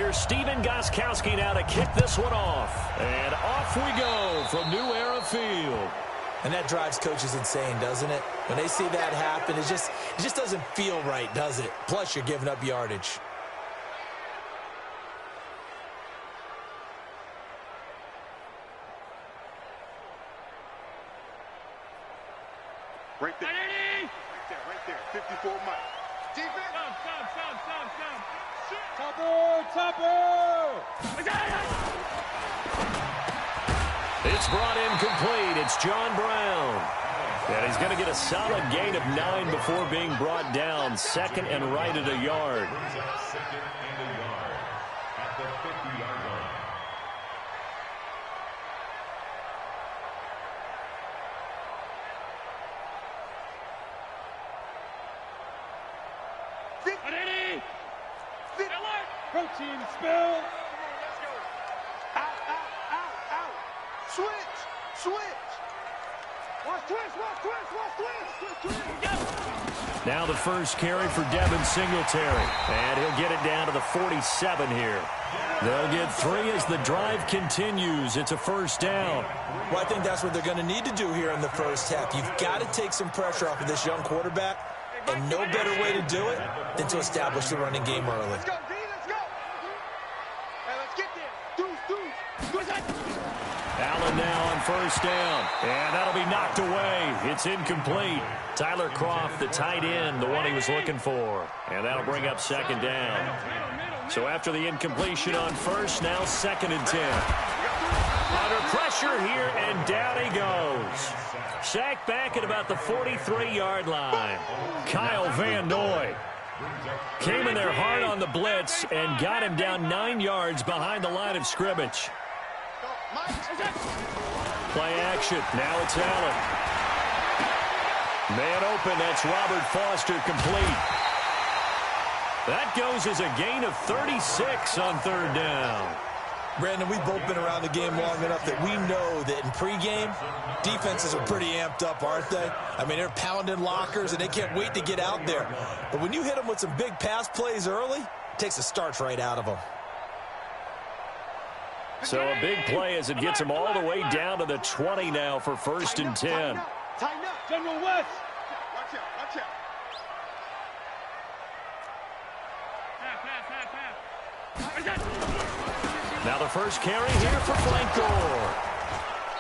Here's Steven Gostkowski now to kick this one off. And off we go from New Era Field. And that drives coaches insane, doesn't it? When they see that happen, it just doesn't feel right, does it? Plus, you're giving up yardage. Right there. Right there. 54 Mike. Defense. Topper. It's brought in complete. It's John Brown. And he's going to get a solid gain of 9 before being brought down. Second and right at a yard. Second and a yard at the 50-yard line. Protein spill. Let's go. Out. Switch. Watch twist. Now the first carry for Devin Singletary. And he'll get it down to the 47 here. They'll get 3 as the drive continues. It's a first down. Well, I think that's what they're going to need to do here in the first half. You've got to take some pressure off of this young quarterback, and no better way to do it than to establish the running game early. Let's go. Hey, let's get there. Deuce. Allen now on first down. And that'll be knocked away. It's incomplete. Tyler Kroft, the tight end, the one he was looking for. And that'll bring up second down. So after the incompletion on first, now second and 10. Under pressure here, and down he goes. Sacked back at about the 43-yard line. Kyle Van Noy came in there hard on the blitz and got him down 9 yards behind the line of scrimmage. Play action. Now it's Allen. Man open. That's Robert Foster complete. That goes as a gain of 36 on third down. Brandon, we've both been around the game long enough that we know that in pregame, defenses are pretty amped up, aren't they? I mean, they're pounding lockers, and they can't wait to get out there. But when you hit them with some big pass plays early, it takes the starch right out of them. So a big play as it gets them all the way down to the 20 now for first and 10. Tighten up. General West. Watch out. Now the first carry here for Frank Gore.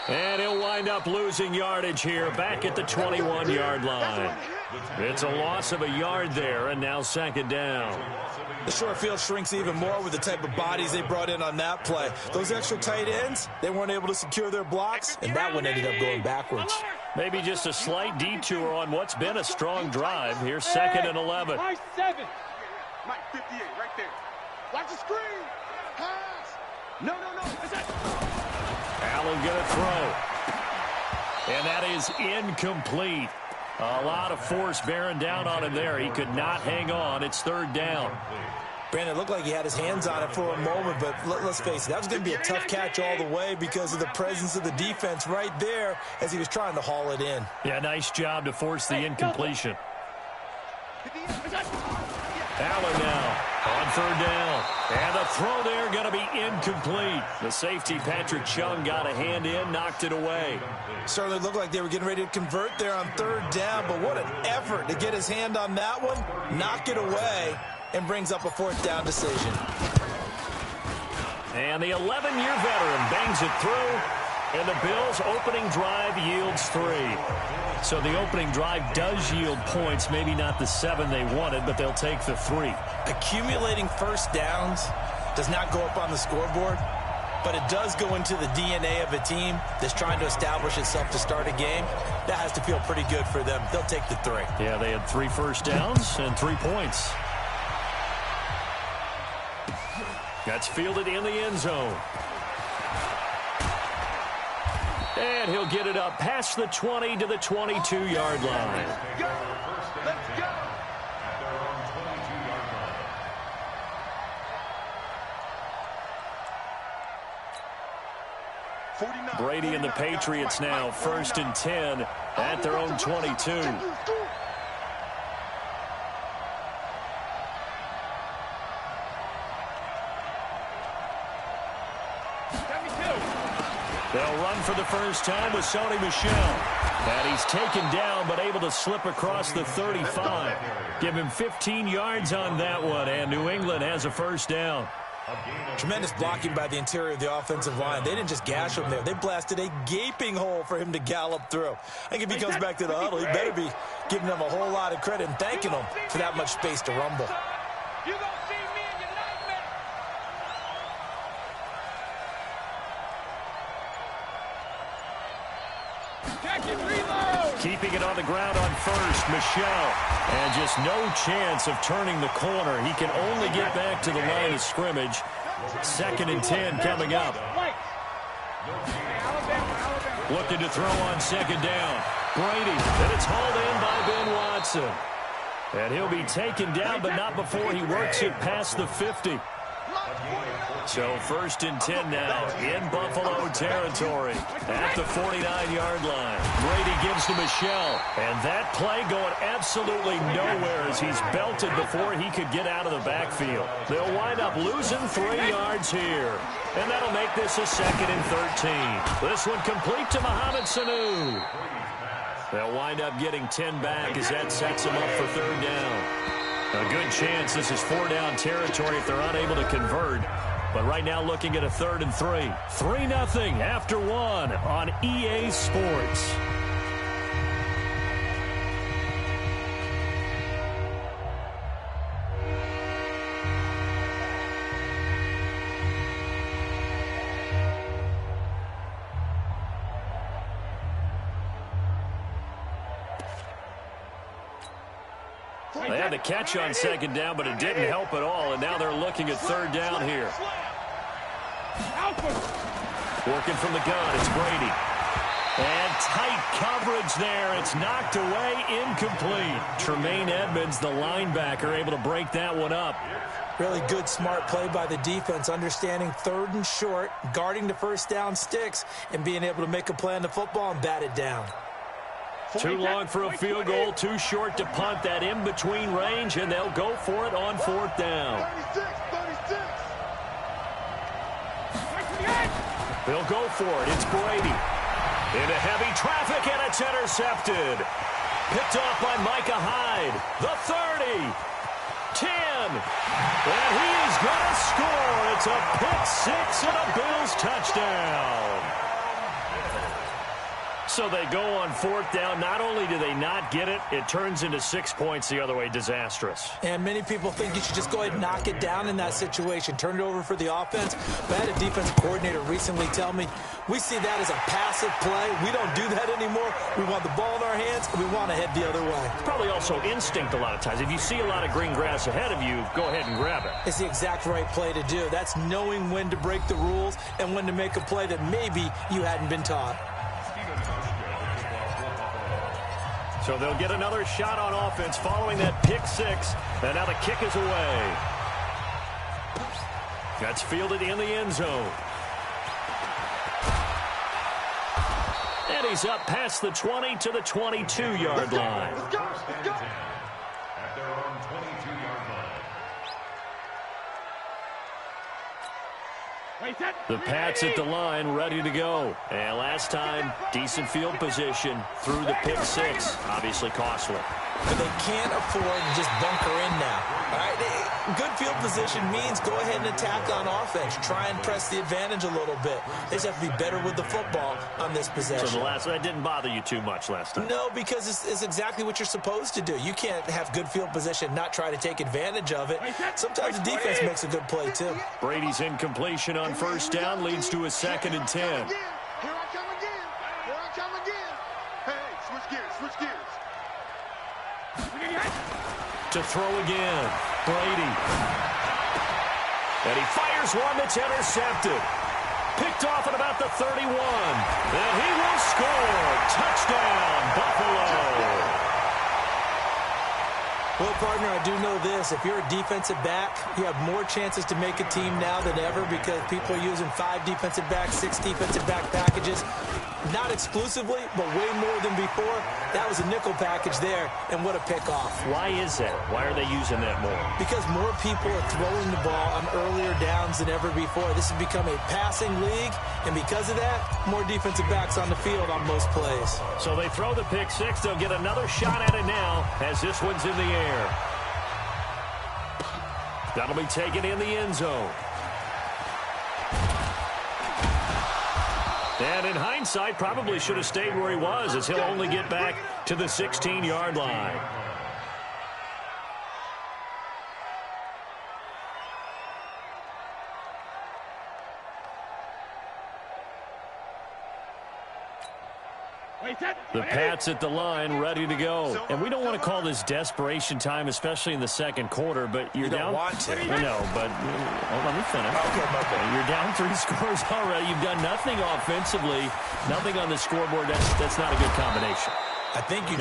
And he'll wind up losing yardage here back at the 21-yard line. It's a loss of a yard there, and now second down. The short field shrinks even more with the type of bodies they brought in on that play. Those extra tight ends, they weren't able to secure their blocks, and that one ended up going backwards. Maybe just a slight detour on what's been a strong drive. Here's second and 11. Mike 7. Mike 58 right there. Watch the screen. Pass. No. Allen gonna throw. And that is incomplete. A lot of force bearing down on him there. He could not hang on. It's third down. Brandon, it looked like he had his hands on it for a moment, but let's face it, that was going to be a tough catch all the way because of the presence of the defense right there as he was trying to haul it in. Yeah, nice job to force the incompletion. Allen now on third down. And the throw there going to be incomplete. The safety, Patrick Chung, got a hand in, knocked it away. Certainly looked like they were getting ready to convert there on third down, but what an effort to get his hand on that one, knock it away, and brings up a fourth down decision. And the 11-year veteran bangs it through, and the Bills' opening drive yields 3. So the opening drive does yield points, maybe not the 7 they wanted, but they'll take the 3. Accumulating first downs does not go up on the scoreboard, but it does go into the DNA of a team that's trying to establish itself to start a game. That has to feel pretty good for them. They'll take the 3. Yeah, they had 3 first downs and 3 points. That's fielded in the end zone. And he'll get it up past the 20 to the 22-yard line. Let's go. Brady and the Patriots now first and 10 at their own 22. They'll run for the first time with Sony Michel. And he's taken down but able to slip across the 35. Give him 15 yards on that one, and New England has a first down. Tremendous blocking by the interior of the offensive line. They didn't just gash him there. They blasted a gaping hole for him to gallop through. I think if he comes back to the huddle, he better be giving them a whole lot of credit and thanking them for that much space to rumble. Keeping it on the ground on first, Michel. And just no chance of turning the corner. He can only get back to the line of scrimmage. 2nd and 10 coming up. Looking to throw on 2nd down. Brady, and it's hauled in by Ben Watson. And he'll be taken down, but not before he works it past the 50. So 1st and 10 now in Buffalo territory at the 49-yard line. Brady gives to Michel, and that play going absolutely nowhere as he's belted before he could get out of the backfield. They'll wind up losing 3 yards here, and that'll make this a 2nd and 13. This one complete to Mohamed Sanu. They'll wind up getting 10 back as that sets them up for 3rd down. A good chance this is 4-down territory if they're unable to convert. But right now looking at a 3rd and 3. 3-0 after 1 on EA Sports. They had the catch on 2nd down, but it didn't help at all, and now they're looking at 3rd down here. Working from the gun, it's Brady. And tight coverage there. It's knocked away, incomplete. Tremaine Edmonds, the linebacker, able to break that one up. Really good, smart play by the defense, understanding 3rd and short, guarding the 1st down sticks, and being able to make a play on the football and bat it down. Too long for a field goal, too short to punt. That in-between range, and they'll go for it on 4th down. 36. They'll go for it. It's Brady. Into heavy traffic, and it's intercepted. Picked off by Micah Hyde. The 30. 10. And he is going to score. It's a pick 6 and a Bills touchdown. So they go on 4th down. Not only do they not get it, it turns into 6 points the other way. Disastrous. And many people think you should just go ahead and knock it down in that situation. Turn it over for the offense. But I had a defensive coordinator recently tell me, we see that as a passive play. We don't do that anymore. We want the ball in our hands, and we want to head the other way. It's probably also instinct a lot of times. If you see a lot of green grass ahead of you, go ahead and grab it. It's the exact right play to do. That's knowing when to break the rules and when to make a play that maybe you hadn't been taught. So they'll get another shot on offense following that pick 6. And now the kick is away. That's fielded in the end zone. And he's up past the 20 to the 22-yard line. Let's go. At their own 22-yard line. The Pats at the line, ready to go. And last time, decent field position through the pick 6. Obviously costly. But they can't afford to just bunker in now. All right? Good field position means go ahead and attack on offense. Try and press the advantage a little bit. They just have to be better with the football on this possession. So that didn't bother you too much last time? No, because it's exactly what you're supposed to do. You can't have good field position, not try to take advantage of it. Sometimes the defense makes a good play, too. Brady's incompletion on 1st down leads to a 2nd and 10. Here I come again. Hey, switch gears. To throw again, Brady. And he fires one that's intercepted. Picked off at about the 31. And he will score. Touchdown, Buffalo. Well, partner, I do know this. If you're a defensive back, you have more chances to make a team now than ever because people are using 5 defensive backs, 6 defensive back packages. not exclusively, but way more than before. That was a nickel package there, and what a pickoff. Why is that? Why are they using that more? Because more people are throwing the ball on earlier downs than ever before. This has become a passing league, and because of that, more defensive backs on the field on most plays. So they throw the pick six. They'll get another shot at it now as this one's in the air. That'll be taken in the end zone. And in hindsight, probably should have stayed where he was, as he'll only get back to the 16-yard line. The Pats at the line, ready to go. And we don't want to call this desperation time, especially in the second quarter, but you're down. You don't want to. I know, but let me finish. Okay. You're down 3 scores already. You've done nothing offensively, nothing on the scoreboard. That's not a good combination. I think you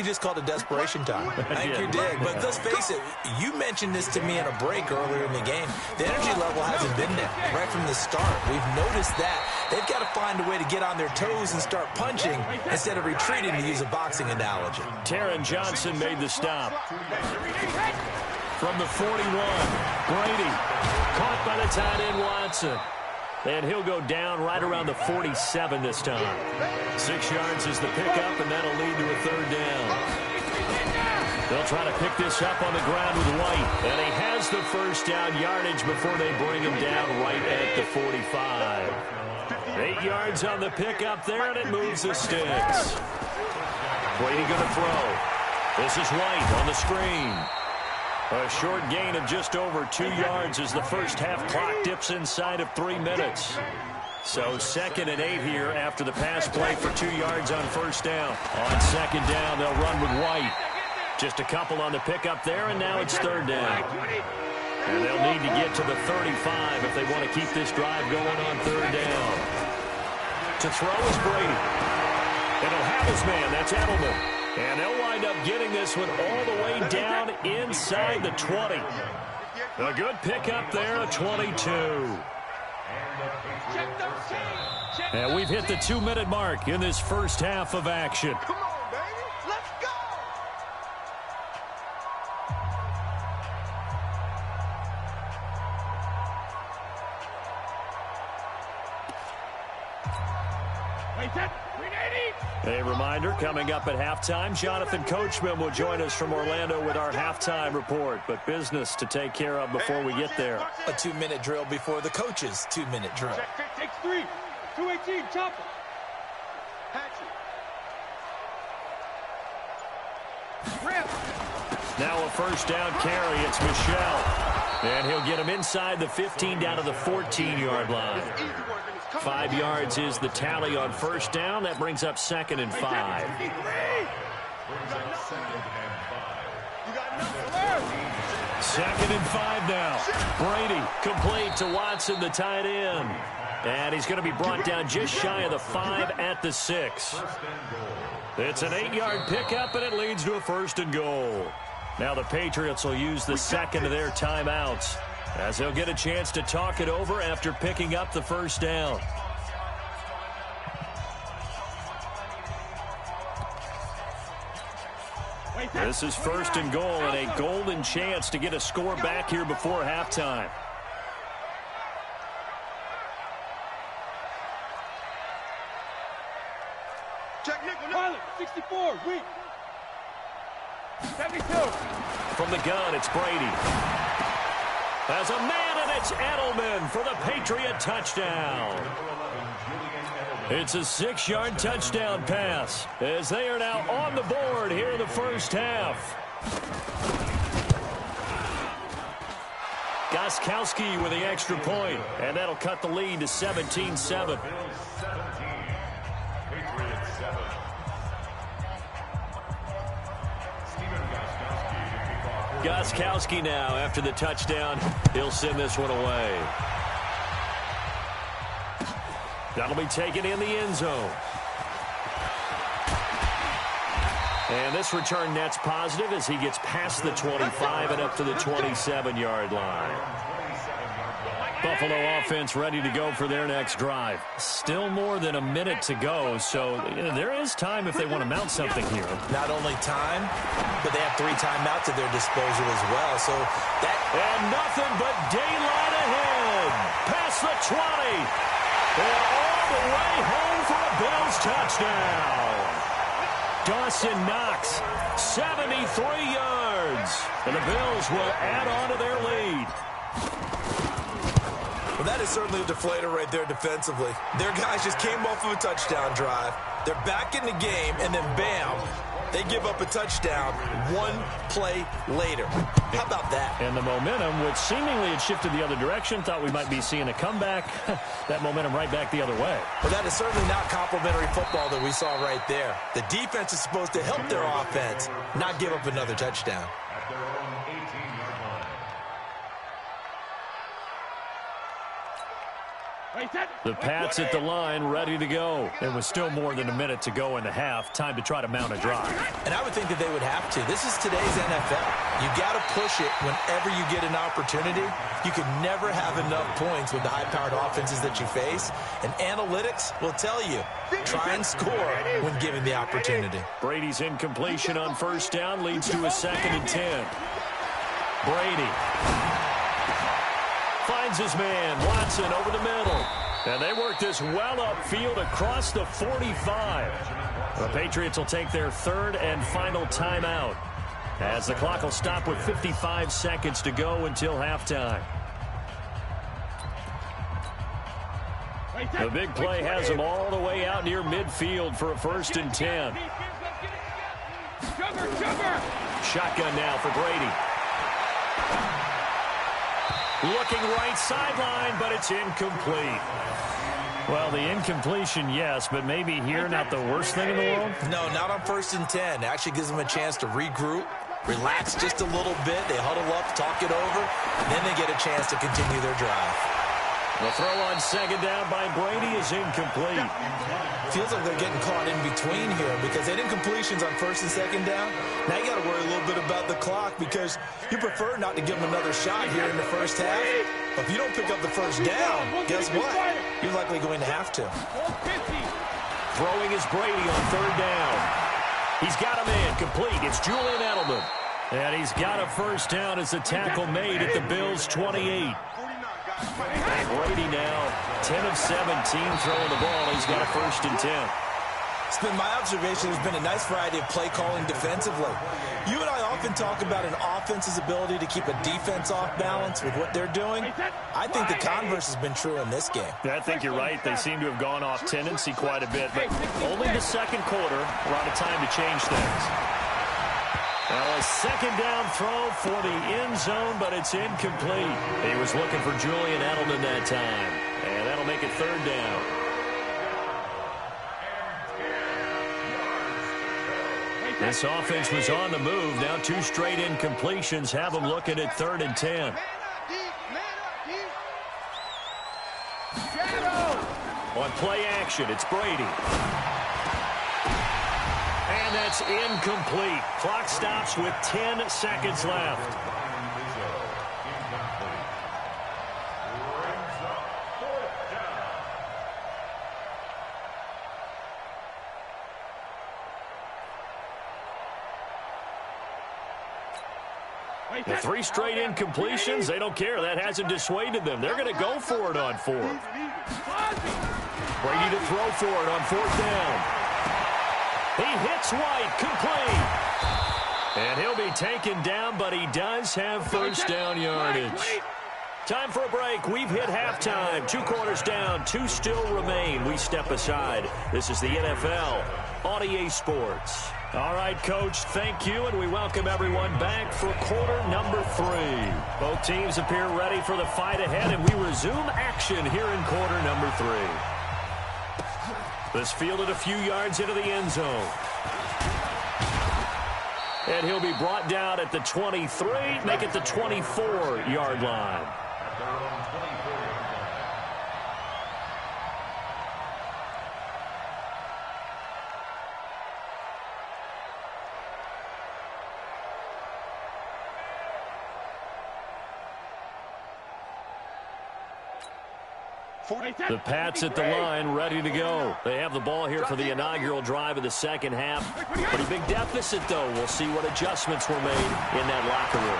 just called it desperation time. I think you did. But let's face it, you mentioned this to me in a break earlier in the game. The energy level hasn't been there right from the start. We've noticed that. They've got to find a way to get on their toes and start punching instead of retreating, to use a boxing analogy. Taron Johnson made the stop. From the 41, Brady caught by the tight end Watson. And he'll go down right around the 47 this time. 6 yards is the pickup, and that'll lead to a third down. They'll try to pick this up on the ground with White. And he has the first down yardage before they bring him down right at the 45. 8 yards on the pickup there, and it moves the sticks. Brady going to throw. This is White on the screen. A short gain of just over 2 yards as the first half clock dips inside of 3 minutes. So 2nd and 8 here after the pass play for 2 yards on first down. On second down, they'll run with White. Just a couple on the pickup there, and now it's third down. And they'll need to get to the 35 if they want to keep this drive going on third down. To throw is Brady. And he'll have his man. That's Edelman. And they'll wind up getting this one all the way down inside the 20. A good pickup there, a 22. And we've hit the 2-minute mark in this first half of action. Come on, baby. Let's go. A reminder, coming up at halftime, Jonathan Coachman will join us from Orlando with our halftime report. But business to take care of before we get there. A 2-minute drill before the coach's 2-minute drill. Takes 3. 218, chopper. Now a first down carry. It's Michel. And he'll get him inside the 15 down to the 14-yard line. 5 yards is the tally on first down. That brings up 2nd and 5. 2nd and 5 now. Brady complete to Watson, the tight end. And he's going to be brought down just shy of the 5 at the 6. It's an 8-yard pickup, and it leads to a 1st and goal. Now the Patriots will use the second of their timeouts, as they'll get a chance to talk it over after picking up the first down. This is 1st and goal, and a golden chance to get a score back here before halftime. Check nickel. Pilot, 64, weak. 72. From the gun, it's Brady. As a man, and it's Edelman for the Patriot touchdown. It's a 6-yard touchdown pass, as they are now on the board here in the first half. Gostkowski with the extra point, and that'll cut the lead to 17-7. Gostkowski now, after the touchdown, he'll send this one away. That'll be taken in the end zone. And this return net's positive as he gets past the 25 and up to the 27-yard line. Buffalo offense ready to go for their next drive. Still more than a minute to go, so there is time if they want to mount something here. Not only time, but they have 3 timeouts at their disposal as well. So that and nothing but daylight ahead. Past the 20. And all the way home for a Bills touchdown. Dawson Knox, 73 yards. And the Bills will add on to their lead. Well, that is certainly a deflator right there defensively. Their guys just came off of a touchdown drive. They're back in the game, and then bam, they give up a touchdown 1 play later. How about that? And the momentum, which seemingly had shifted the other direction, thought we might be seeing a comeback. That momentum right back the other way. Well, that is certainly not complimentary football that we saw right there. The defense is supposed to help their offense, not give up another touchdown. At their own 18-yard line. The Pats at the line, ready to go. It was still more than a minute to go in the half. Time to try to mount a drive. And I would think that they would have to. This is today's NFL. You got to push it whenever you get an opportunity. You can never have enough points with the high-powered offenses that you face. And analytics will tell you, try and score when given the opportunity. Brady's incompletion on first down leads to a 2nd and 10. Brady finds his man, Watson, over the middle. And they work this well upfield across the 45. The Patriots will take their 3rd and final timeout as the clock will stop with 55 seconds to go until halftime. The big play has them all the way out near midfield for a 1st and 10. Shotgun now for Brady. Looking right sideline, but it's incomplete. Well, the incompletion, yes, but maybe here not the worst thing in the world? No, not on 1st and 10. It actually gives them a chance to regroup, relax just a little bit. They huddle up, talk it over, and then they get a chance to continue their drive. The throw on 2nd down by Brady is incomplete. Feels like they're getting caught in between here because they had incompletions on 1st and 2nd down. Now you got to worry a little bit about the clock because you prefer not to give them another shot here in the first half. But if you don't pick up the 1st down, guess what? You're likely going to have to. Throwing is Brady on 3rd down. He's got a man complete. It's Julian Edelman. And he's got a 1st down as the tackle made at the Bills' 28. And Brady now 10 of 17 throwing the ball. He's got a 1st and 10. It's been my observation. There's been a nice variety of play calling defensively. You and I often talk about an offense's ability to keep a defense off balance with what they're doing. I think the converse has been true in this game. I think you're right. They seem to have gone off tendency quite a bit, but only the 2nd quarter. A lot of time to change things. Now a 2nd down throw for the end zone, but it's incomplete. He was looking for Julian Edelman that time, and that'll make it 3rd down. This offense was on the move. Now 2 straight incompletions have them looking at 3rd and 10. On play action, it's Brady. And that's incomplete. Clock stops with 10 seconds left. The 3 straight incompletions, they don't care. That hasn't dissuaded them. They're going to go for it on 4th. Brady to throw for it on 4th down. He hits White, complete. And he'll be taken down, but he does have 1st down yardage. Time for a break. We've hit halftime. 2 quarters down, 2 still remain. We step aside. This is the NFL on EA Sports. All right, Coach, thank you, and we welcome everyone back for quarter number 3. Both teams appear ready for the fight ahead, and we resume action here in quarter number 3. This fielded a few yards into the end zone. And he'll be brought down at the 23, make it the 24-yard line. The Pats at the line, ready to go. They have the ball here for the inaugural drive of the second half. Pretty big deficit, though. We'll see what adjustments were made in that locker room.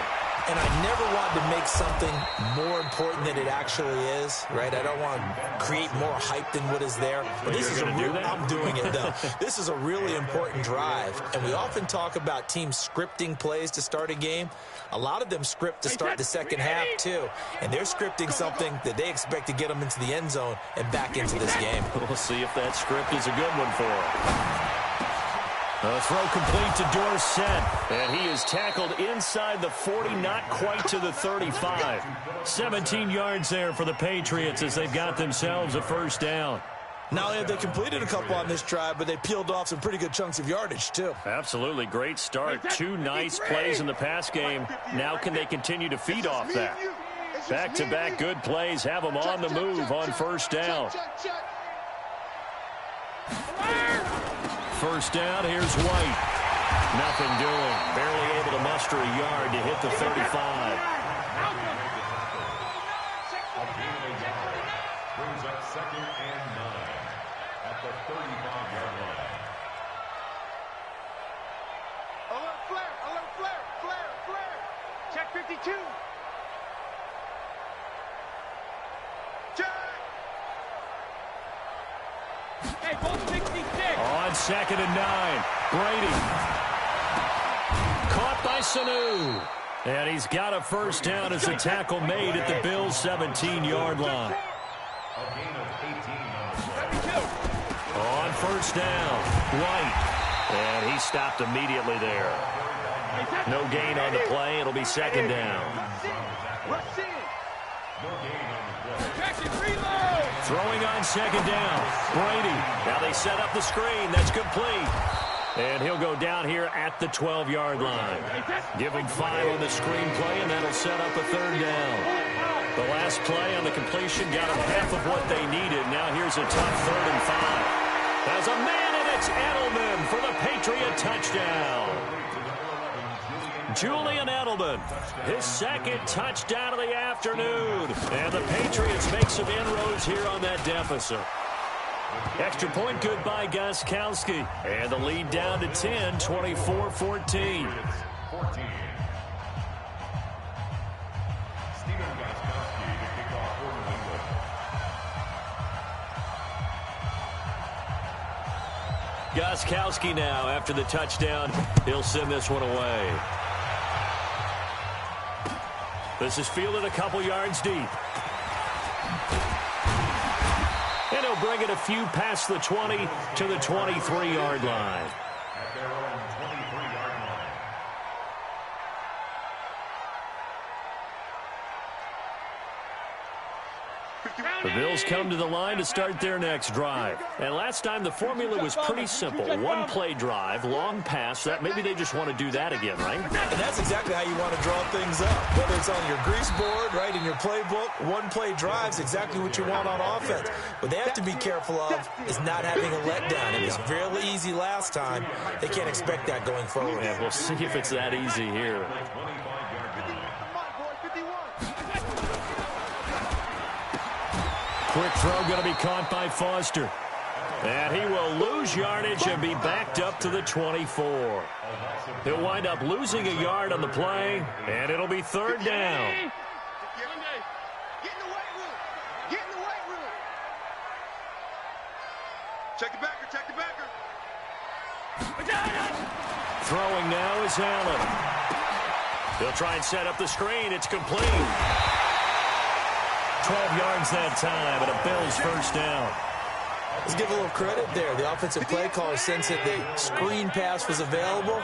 And I never want to make something more important than it actually is, right? I don't want to create more hype than what is there. But this is I'm doing it, though. This is a really important drive. And we often talk about teams scripting plays to start a game. A lot of them script to start the second half, too. And they're scripting something that they expect to get them into the end zone and back into this game. We'll see if that script is a good one for them. A throw complete to Dorsett, and he is tackled inside the 40, not quite to the 35. 17 yards there for the Patriots as they've got themselves a first down. Not only have they completed a couple on this drive, but they peeled off some pretty good chunks of yardage, too. Absolutely. Great start. Two nice plays in the pass game. Now can they continue to feed off that? Back-to-back good plays have them on the move on first down. First down, here's White. Nothing doing. Barely able to muster a yard to hit the 35. Brings up 2nd and 9 at the 35-yard line. Alert flare, flare. Check 52. Check. Hey, ball 66. On 2nd and 9, Brady. Caught by Sanu. And he's got a first down as a tackle made at the Bills' 17-yard line. A gain of 18 on the play. On first down, White. And he stopped immediately there. No gain on the play. It'll be second down. Rush in. No gain on the play. Traction reload. Throwing on second down, Brady. Now they set up the screen. That's complete. And he'll go down here at the 12-yard line. Give him 5 on the screen play, and that'll set up a third down. The last play on the completion got them half of what they needed. Now here's a tough 3rd and 5. There's a man, and it's Edelman for the Patriot touchdown. Julian Edelman, his second touchdown of the afternoon. And the Patriots make some inroads here on that deficit. Extra point good by Gostkowski. And the lead down to 10, 24-14. 14. Stephen Gostkowski to kick off for New England. Gostkowski now after the touchdown. He'll send this one away. This is fielded a couple yards deep. And he'll bring it a few past the 20 to the 23-yard line. At their own 23-yard line. The Bills come to the line to start their next drive. And last time the formula was pretty simple. One play drive, long pass. That maybe they just want to do that again, right? And that's exactly how you want to draw things up. Whether it's on your grease board, right, in your playbook, one play drive's exactly what you want on offense. What they have to be careful of is not having a letdown. It was really easy last time. They can't expect that going forward. Yeah, we'll see if it's that easy here. 25-yard line. Come on, boy, 51. Quick throw going to be caught by Foster. And he will lose yardage and be backed up to the 24. He'll wind up losing a yard on the play, and it'll be third down. Get in the weight room. Get in the weight room. Check the backer, check the backer. Throwing now is Allen. He'll try and set up the screen. It's complete. 12 yards that time, and a Bills first down. Let's give a little credit there. The offensive play caller sensed that the screen pass was available.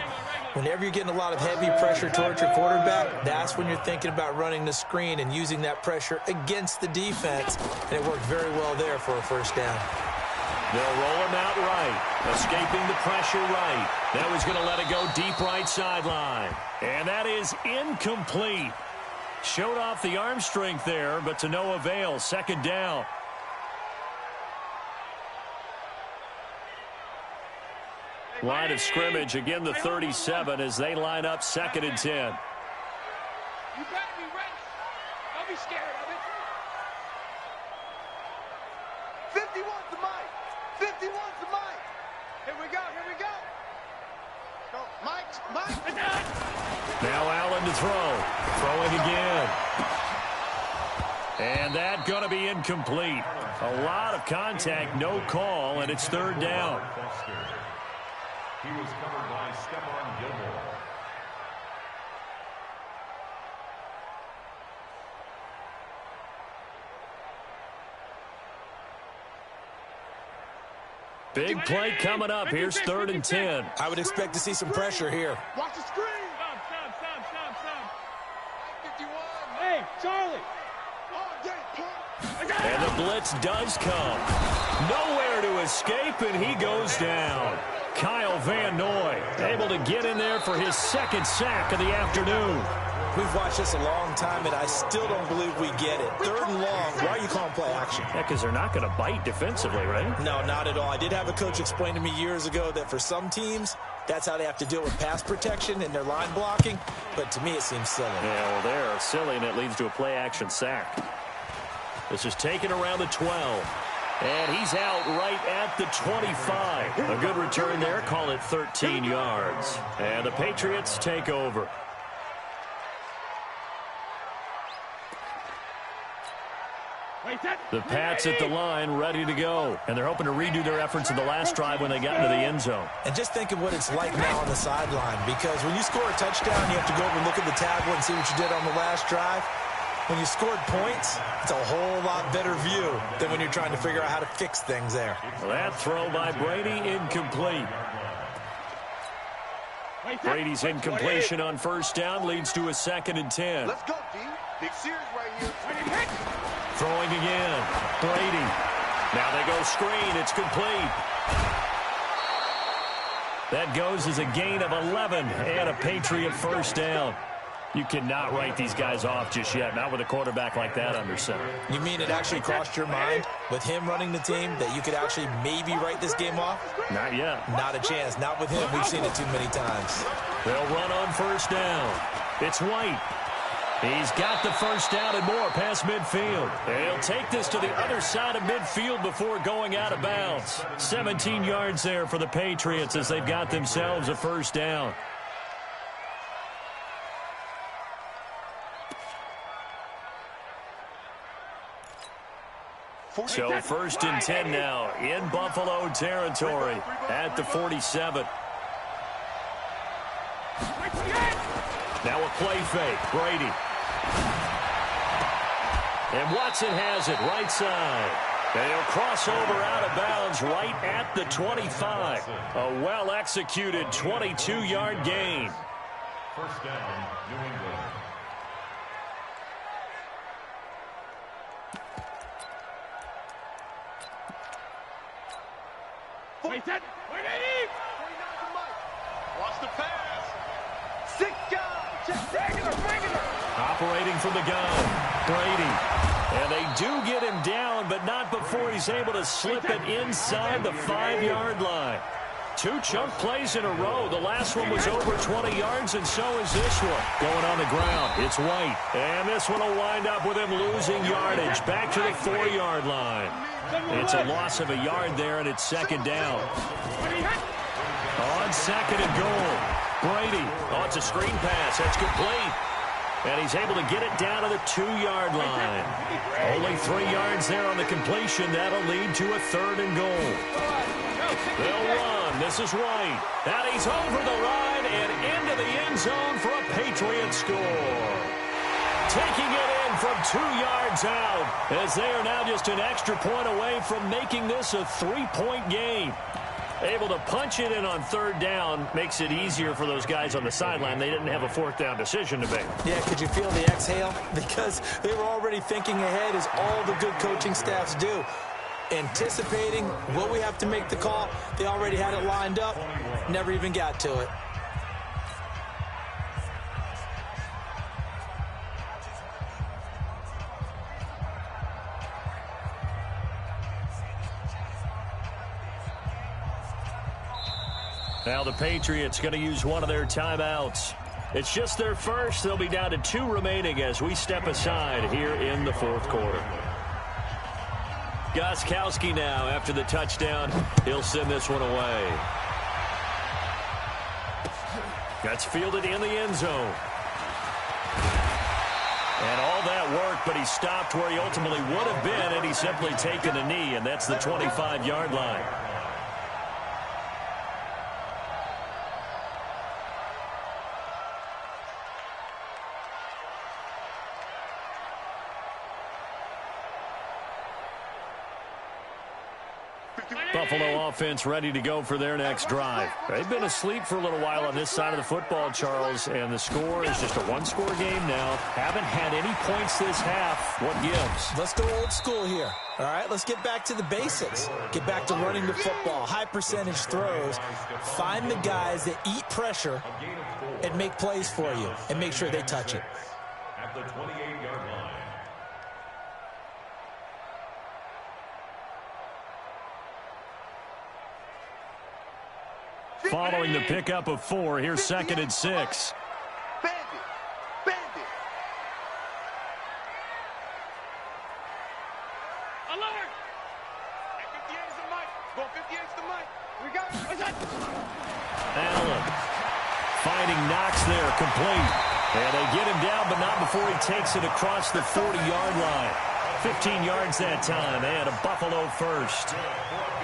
Whenever you're getting a lot of heavy pressure towards your quarterback, that's when you're thinking about running the screen and using that pressure against the defense. And it worked very well there for a first down. They'll roll him out right, escaping the pressure right. That was going to let it go deep right sideline. And that is incomplete. Showed off the arm strength there, but to no avail. Second down. Line of scrimmage, again the 37 as they line up 2nd and 10. You better be ready. Don't be scared of it. 51's the Mike. Here we go, here we go. Go, Mike. Now Allen to throw. Throwing again. And that going to be incomplete. A lot of contact, no call, and it's third down. He was covered by Stephon Gilmore. Big play coming up. Here's 3rd and 10. I would expect to see some pressure here. Watch the screen. Stop. 51. Hey, Charlie. Oh, yeah, And the blitz does come. Nowhere to escape, and he goes down. Kyle Van Noy able to get in there for his 2nd sack of the afternoon. We've watched this a long time, and I still don't believe we get it. 3rd and long. Why are you calling play action? Yeah, because they're not going to bite defensively, right? No, not at all. I did have a coach explain to me years ago that for some teams, that's how they have to deal with pass protection and their line blocking. But to me, it seems silly. Yeah, well, they're silly, and it leads to a play-action sack. This is taken around the 12. And he's out right at the 25. A good return there. Call it 13 yards. And the Patriots take over. The Pats at the line, ready to go. And they're hoping to redo their efforts in the last drive when they got into the end zone. And just think of what it's like now on the sideline. Because when you score a touchdown, you have to go over and look at the tablet and see what you did on the last drive. When you scored points, it's a whole lot better view than when you're trying to figure out how to fix things there. Well, that throw by Brady incomplete. Brady's incompletion on 1st down leads to a 2nd and 10. Let's go, D. Big series right here. Throwing again. Brady. Now they go screen. It's complete. That goes as a gain of 11 and a Patriot 1st down. You cannot write these guys off just yet, not with a quarterback like that under center. You mean it actually crossed your mind with him running the team that you could actually maybe write this game off? Not yet. Not a chance. Not with him. We've seen it too many times. They'll run on 1st down. It's White. He's got the 1st down and more past midfield. They'll take this to the other side of midfield before going out of bounds. 17 yards there for the Patriots as they've got themselves a 1st down. So 1st and 10 now in Buffalo territory at the 47. Now a play fake. Brady. And Watson has it right side. They'll cross over out of bounds right at the 25. A well-executed 22-yard gain. 1st down, New England. Watch the pass. 6 guys. Just regular. Operating from the gun. Brady. And they do get him down, but not before he's able to slip it inside the 5-yard line. 2 chunk plays in a row. The last one was over 20 yards, and so is this one. Going on the ground, it's White. And this one will wind up with him losing yardage. Back to the 4-yard line. It's a loss of a yard there, and it's 2nd down. On 2nd and goal. Brady. Oh, it's a screen pass. That's complete. And he's able to get it down to the 2-yard line. Only 3 yards there on the completion. That'll lead to a 3rd and goal. They'll run. This is White. And he's over the line and into the end zone for a Patriot score. Taking it in from 2 yards out as they are now just an extra point away from making this a 3-point game. Able to punch it in on 3rd down makes it easier for those guys on the sideline. They didn't have a 4th down decision to make. Yeah, could you feel the exhale? Because they were already thinking ahead, as all the good coaching staffs do. Anticipating what we have to make the call. They already had it lined up. Never even got to it. Now the Patriots going to use one of their timeouts. It's just their first. They'll be down to 2 remaining as we step aside here in the 4th quarter. Gostkowski now after the touchdown. He'll send this one away. That's fielded in the end zone. And all that work, but he stopped where he ultimately would have been, and he's simply taken a knee, and that's the 25-yard line. Buffalo offense ready to go for their next drive. They've been asleep for a little while on this side of the football, Charles, and the score is just a one-score game now. Haven't had any points this half. What gives? Let's go old school here. All right, let's get back to the basics. Get back to running the football, high percentage throws. Find the guys that eat pressure and make plays for you and make sure they touch it. At the 28-yard line. Following the pickup of 4, here's 2nd and 6. Bandit. Bandit. Alert. 58 is the mic. Go 58 is the mic. We got it. What's that? Allen finding Knox there, complete. And they get him down, but not before he takes it across the 40-yard line. 15 yards that time, and a Buffalo first.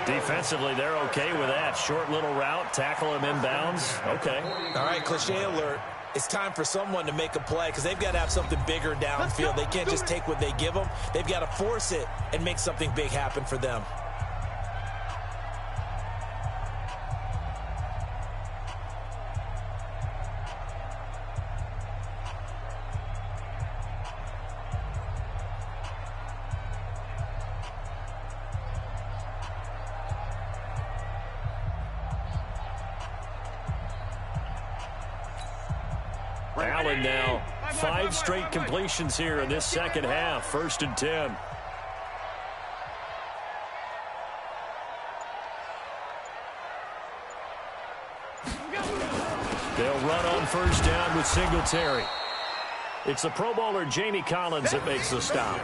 Defensively, they're okay with that. Short little route, tackle him inbounds. Okay. All right, cliche alert. It's time for someone to make a play because they've got to have something bigger downfield. They can't just take what they give them. They've got to force it and make something big happen for them. Allen now, 5 straight completions here in this second half. 1st and 10. They'll run on 1st down with Singletary. It's the Pro Bowler Jamie Collins that makes the stop.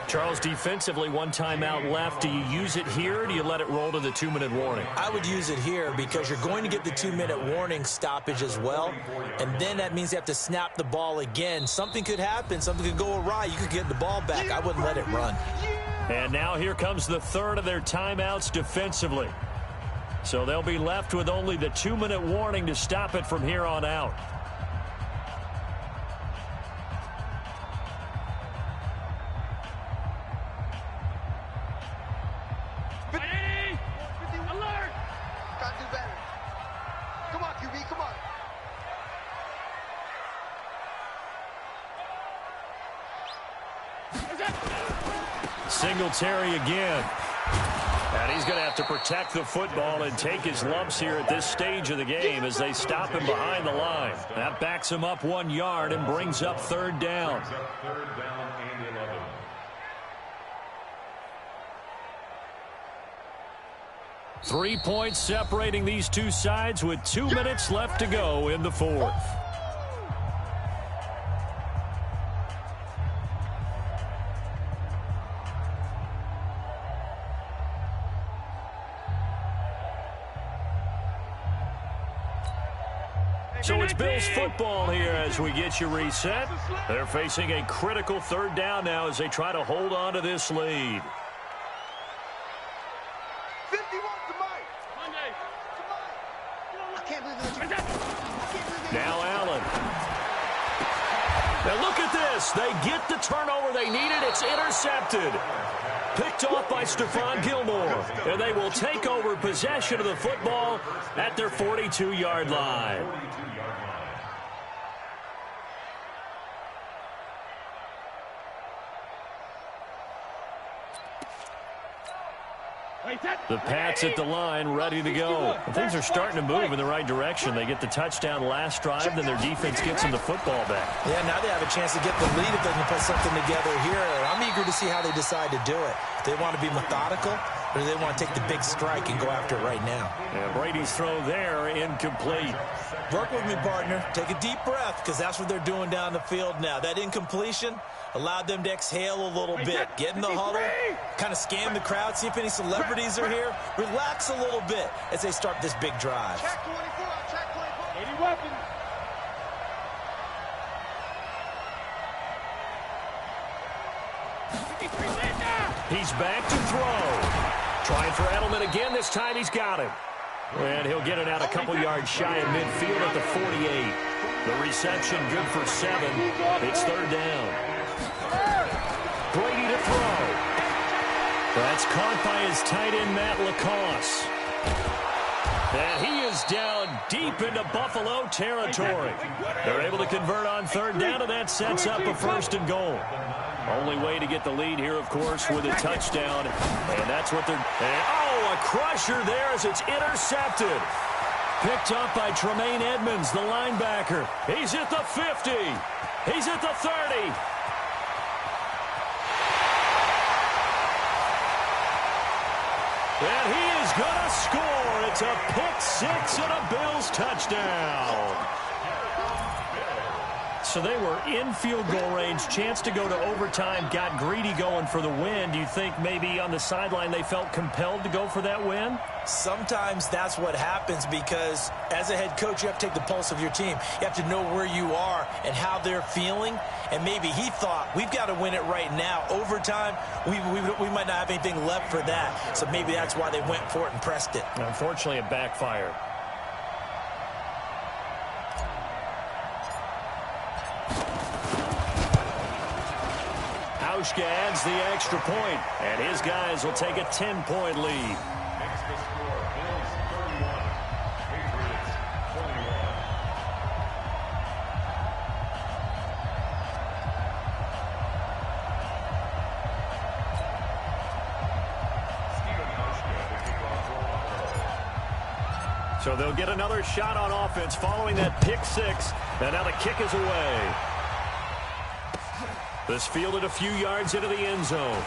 Charles, defensively, 1 timeout left. Do you use it here, or do you let it roll to the 2-minute warning? I would use it here because you're going to get the 2-minute warning stoppage as well, and then that means you have to snap the ball again. Something could happen. Something could go awry. You could get the ball back. I wouldn't let it run. And now here comes the 3rd of their timeouts defensively. So they'll be left with only the 2-minute warning to stop it from here on out. Singletary again. And he's going to have to protect the football and take his lumps here at this stage of the game as they stop him behind the line. That backs him up 1 yard and brings up 3rd down. 3 points separating these two sides with 2 minutes left to go in the 4th. So it's Bills football here as we get you reset. They're facing a critical 3rd down now as they try to hold on to this lead. 51 to Mike. I can't believe it. Now Allen. Now look at this. They get the turnover they needed. It's intercepted. Picked off by Stephon Gilmore. And they will take over possession of the football at their 42-yard line. The Pats at the line, ready to go. Things are starting to move in the right direction. They get the touchdown last drive, then their defense gets them the football back. Yeah, now they have a chance to get the lead if they can put something together here. I'm eager to see how they decide to do it. They want to be methodical. or do they want to take the big strike and go after it right now? And Brady's throw there, incomplete. Work with me, partner. Take a deep breath, because that's what they're doing down the field now. That incompletion allowed them to exhale a little bit. Get in the huddle, kind of scan the crowd, see if any celebrities are here. Relax a little bit as they start this big drive. Check 24, check 24. 80 weapons. He's back to throw. Trying for Edelman again. This time he's got him. And he'll get it out a couple yards shy of midfield at the 48. The reception good for 7. It's third down. Brady to throw. That's caught by his tight end, Matt Lacoste. And he is down deep into Buffalo territory. They're able to convert on third down, and that sets up a first and goal. Only way to get the lead here, of course, with a touchdown. And that's what they're... a crusher there as it's intercepted. Picked up by Tremaine Edmonds, the linebacker. He's at the 50. He's at the 30. And he is going to score. It's a pick six and a Bills touchdown. So they were in field goal range, chance to go to overtime, got greedy going for the win. Do you think maybe on the sideline they felt compelled to go for that win? Sometimes that's what happens, because as a head coach, you have to take the pulse of your team. You have to know where you are and how they're feeling. And maybe he thought, we've got to win it right now. Overtime, we might not have anything left for that. So maybe that's why they went for it and pressed it. Unfortunately, it backfired. Hauschka adds the extra point, and his guys will take a 10-point lead. Makes the score, Bills 31, Patriots 21. Stephen Hauschka to kick off for Buffalo. So they'll get another shot on offense following that pick six, and now the kick is away. This fielded a few yards into the end zone.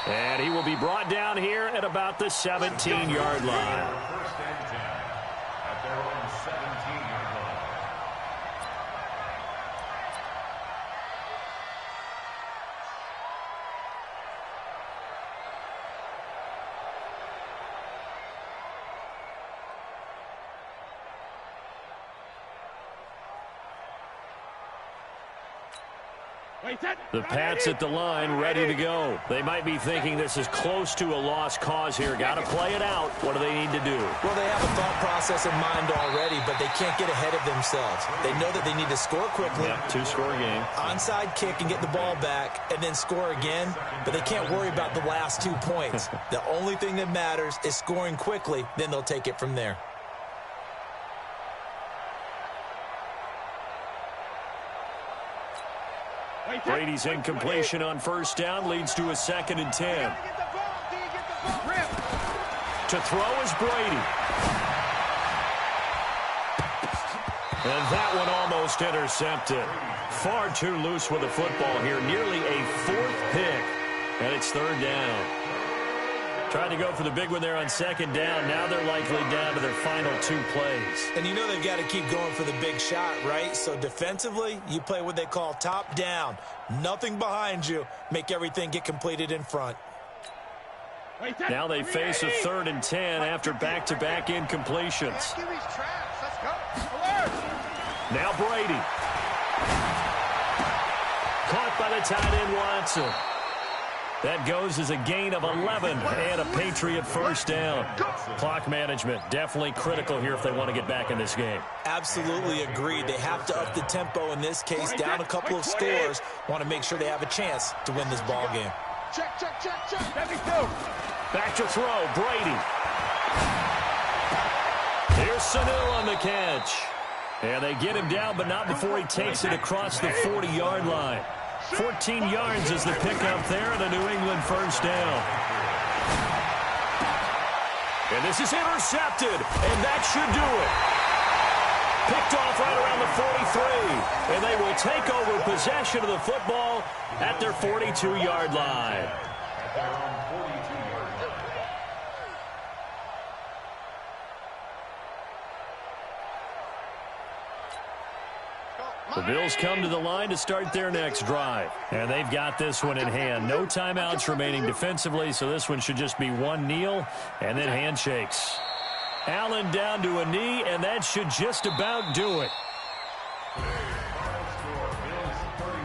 And he will be brought down here at about the 17-yard line. First and 10 at their own 17-yard line. The Pats at the line, ready to go. They might be thinking this is close to a lost cause here. Got to play it out. What do they need to do? Well, they have a thought process in mind already, but they can't get ahead of themselves. They know that they need to score quickly. Yep, two-score game. Onside kick and get the ball back and then score again, but they can't worry about the last 2 points. The only thing that matters is scoring quickly, then they'll take it from there. Brady's incompletion on first down leads to a 2nd and 10. To throw is Brady. And that one almost intercepted. Far too loose with the football here. Nearly a 4th pick. And it's third down. Tried to go for the big one there on 2nd down. Now they're likely down to their final 2 plays. And you know they've got to keep going for the big shot, right? So defensively, you play what they call top down. Nothing behind you. Make everything get completed in front. Now they face a 3rd and 10 after back-to-back incompletions. Now Brady. Caught by the tight end Watson. That goes as a gain of 11 and a Patriot first down. Clock management definitely critical here if they want to get back in this game. Absolutely agreed. They have to up the tempo in this case, down a couple of scores. Want to make sure they have a chance to win this ball game. Check, check, check, check. Back to throw, Brady. Here's Sanu on the catch. And they get him down, but not before he takes it across the 40-yard line. 14 yards is the pickup there, and a New England first down. And this is intercepted, and that should do it. Picked off right around the 43, and they will take over possession of the football at their 42-yard line. at their own 42-yard line. The Bills come to the line to start their next drive. And they've got this one in hand. No timeouts remaining defensively, so this one should just be one kneel and then handshakes. Allen down to a knee, and that should just about do it.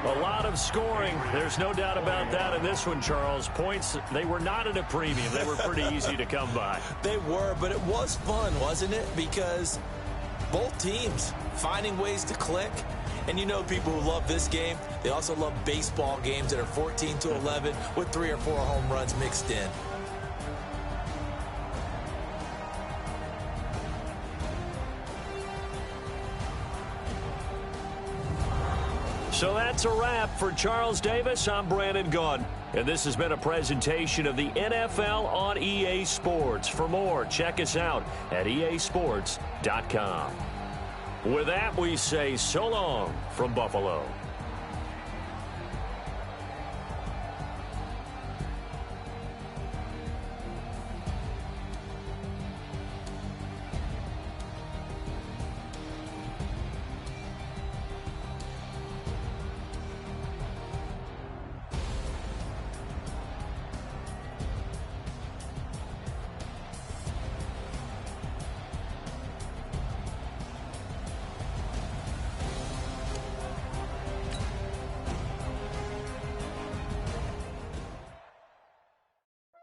A lot of scoring. There's no doubt about that in this one, Charles. Points, they were not at a premium. They were pretty easy to come by. They were, but it was fun, wasn't it? Because both teams finding ways to click. And you know people who love this game, they also love baseball games that are 14-11 with 3 or 4 home runs mixed in. So that's a wrap for Charles Davis. I'm Brandon Gaudin. And this has been a presentation of the NFL on EA Sports. For more, check us out at easports.com. With that, we say so long from Buffalo.